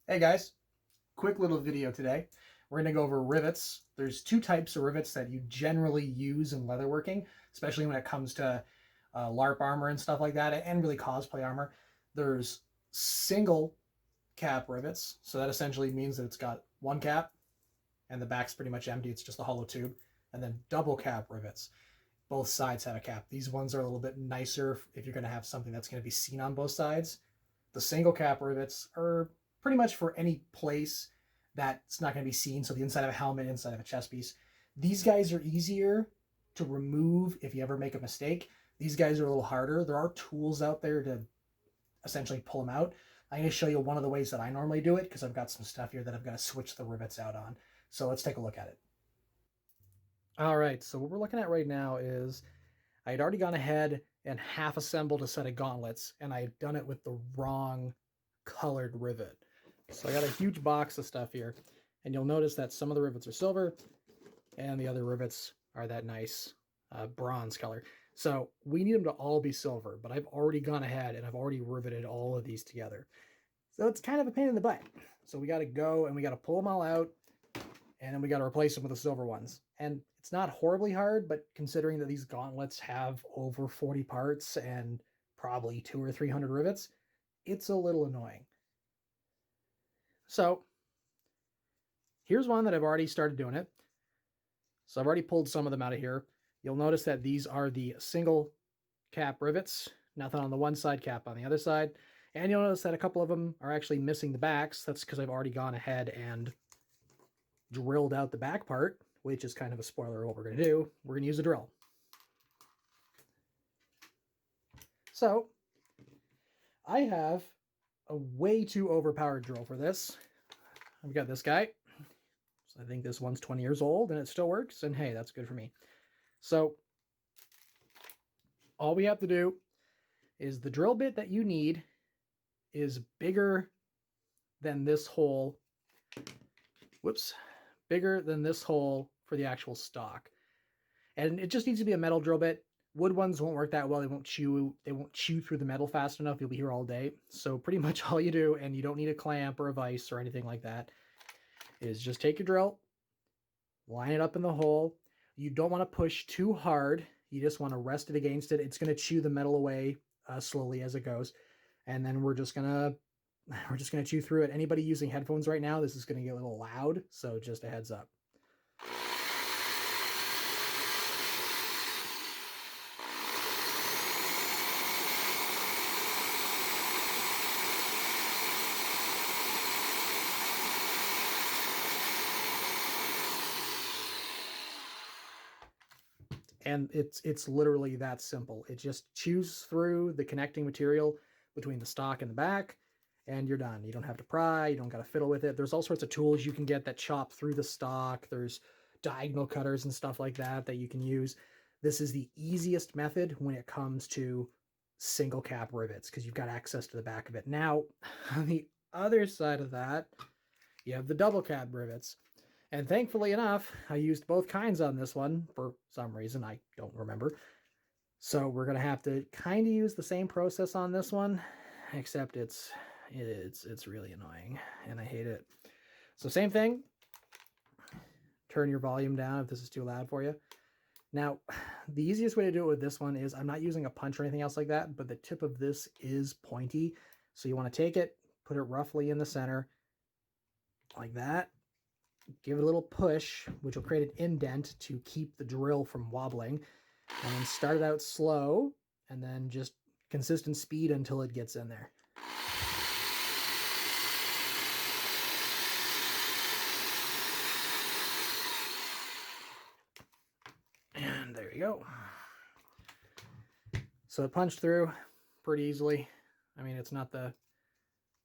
Hey guys, quick little video today. We're going to go over rivets. There's two types of rivets that you generally use in leatherworking, especially when it comes to LARP armor and stuff like that, and really cosplay armor. There's single cap rivets, so that essentially means that it's got one cap and the back's pretty much empty, it's just a hollow tube, and then double cap rivets. Both sides have a cap. These ones are a little bit nicer if you're going to have something that's going to be seen on both sides. The single cap rivets are pretty much for any place that's not going to be seen. So the inside of a helmet, inside of a chest piece. These guys are easier to remove if you ever make a mistake. These guys are a little harder. There are tools out there to essentially pull them out. I'm going to show you one of the ways that I normally do it because I've got some stuff here that I've got to switch the rivets out on. So let's take a look at it. All right, so what we're looking at right now is I had already gone ahead and half assembled a set of gauntlets, and I had done it with the wrong colored rivet. So I got a huge box of stuff here, and you'll notice that some of the rivets are silver, and the other rivets are that nice bronze color. So we need them to all be silver, but I've already gone ahead and I've already riveted all of these together. So it's kind of a pain in the butt. So we got to go and we got to pull them all out, and then we got to replace them with the silver ones. And it's not horribly hard, but considering that these gauntlets have over 40 parts and probably 200 or 300 rivets, it's a little annoying. So here's one that I've already started doing it. So I've already pulled some of them out of here. You'll notice that these are the single cap rivets, nothing on the one side, cap on the other side. And you'll notice that a couple of them are actually missing the backs. That's because I've already gone ahead and drilled out the back part, which is kind of a spoiler of what we're going to do. We're going to use a drill. So I have a way too overpowered drill for this. I've got this guy. So I think this one's 20 years old and it still works, and hey, that's good for me. So all we have to do is the drill bit that you need is bigger than this hole. Whoops. Bigger than this hole for the actual stock. And it just needs to be a metal drill bit. Wood ones won't work that well. They won't chew through the metal fast enough. You'll be here all day. So pretty much all you do, and you don't need a clamp or a vise or anything like that, is just take your drill, line it up in the hole. You don't want to push too hard. You just want to rest it against it. It's going to chew the metal away slowly as it goes. And then we're just going to chew through it. Anybody using headphones right now, this is going to get a little loud. So just a heads up. And it's literally that simple. It just chews through the connecting material between the stock and the back, and you're done. You don't have to pry. You don't got to fiddle with it. There's all sorts of tools you can get that chop through the stock. There's diagonal cutters and stuff like that you can use. This is the easiest method when it comes to single cap rivets because you've got access to the back of it. Now, on the other side of that, you have the double cap rivets. And thankfully enough, I used both kinds on this one for some reason. I don't remember. So we're going to have to kind of use the same process on this one, except it's really annoying and I hate it. So same thing. Turn your volume down if this is too loud for you. Now, the easiest way to do it with this one is I'm not using a punch or anything else like that, but the tip of this is pointy. So you want to take it, put it roughly in the center like that. Give it a little push, which will create an indent to keep the drill from wobbling. And then start it out slow, and then just consistent speed until it gets in there. And there you go. So it punched through pretty easily. I mean, it's not the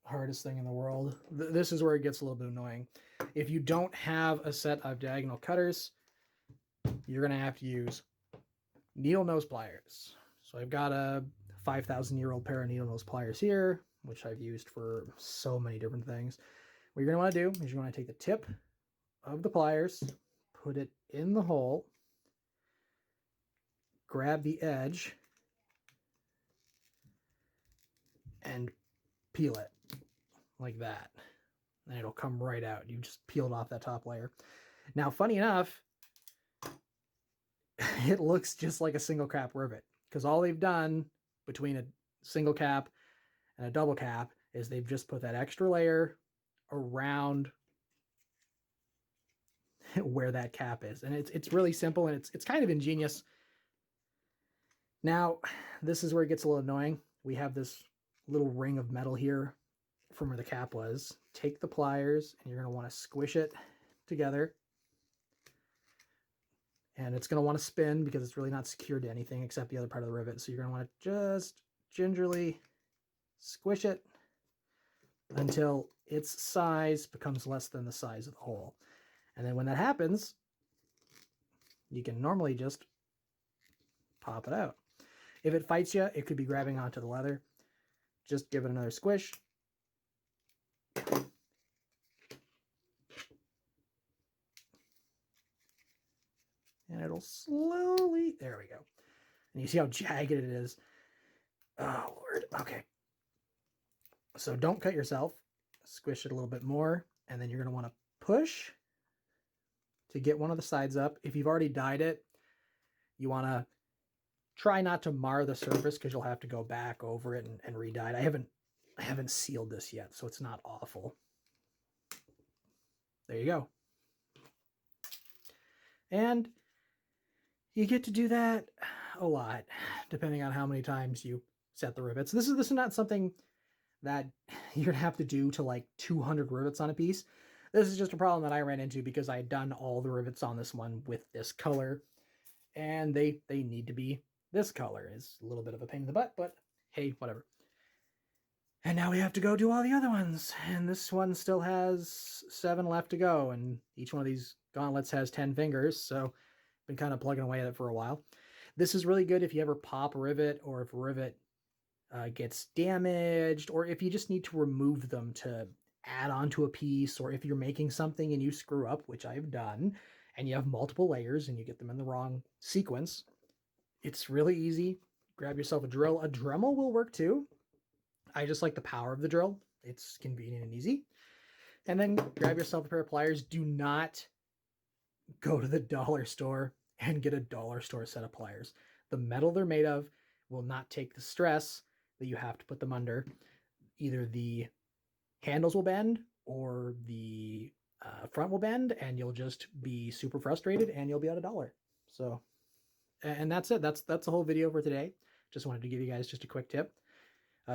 hardest thing in the world. This is where it gets a little bit annoying. If you don't have a set of diagonal cutters, you're going to have to use needle nose pliers. So I've got a 5,000-year-old pair of needle nose pliers here, which I've used for so many different things. What you're going to want to do is you want to take the tip of the pliers, put it in the hole, grab the edge, and peel it like that. and it'll come right out. You just peeled off that top layer. Now, funny enough, it looks just like a single cap rivet, because all they've done between a single cap and a double cap is they've just put that extra layer around where that cap is. And it's really simple, and it's kind of ingenious. Now, this is where it gets a little annoying. We have this little ring of metal here from where the cap was. Take the pliers, and you're going to want to squish it together. And it's going to want to spin because it's really not secured to anything except the other part of the rivet. So you're going to want to just gingerly squish it until its size becomes less than the size of the hole. And then when that happens, you can normally just pop it out. If it fights you, it could be grabbing onto the leather. Just give it another squish. And it'll slowly, there we go. And you see how jagged it is. Oh, Lord. Okay. So don't cut yourself. Squish it a little bit more. And then you're going to want to push to get one of the sides up. If you've already dyed it, you want to try not to mar the surface because you'll have to go back over it and re-dye it. I haven't sealed this yet, so it's not awful. There you go. And you get to do that a lot, depending on how many times you set the rivets. This is not something that you're gonna have to do to like 200 rivets on a piece. This is just a problem that I ran into because I had done all the rivets on this one with this color, and they need to be this color. It's a little bit of a pain in the butt, but hey, whatever. And now we have to go do all the other ones, and this one still has 7 left to go, and each one of these gauntlets has 10 fingers, so been kind of plugging away at it for a while. This is really good if you ever pop a rivet, or if a rivet gets damaged, or if you just need to remove them to add onto a piece, or if you're making something and you screw up, which I've done, and you have multiple layers and you get them in the wrong sequence. It's really easy. Grab yourself a drill. A Dremel will work too. I just like the power of the drill. It's convenient and easy. And then grab yourself a pair of pliers. Do not go to the dollar store and get a dollar store set of pliers. The metal they're made of will not take the stress that you have to put them under. Either the handles will bend or the front will bend, and you'll just be super frustrated and you'll be out $1. So, and that's it. That's the whole video for today. Just wanted to give you guys just a quick tip.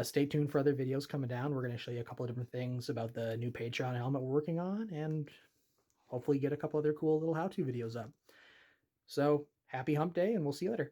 Stay tuned for other videos coming down. We're going to show you a couple of different things about the new Patreon helmet we're working on, and hopefully get a couple other cool little how-to videos up. So, happy hump day, and we'll see you later.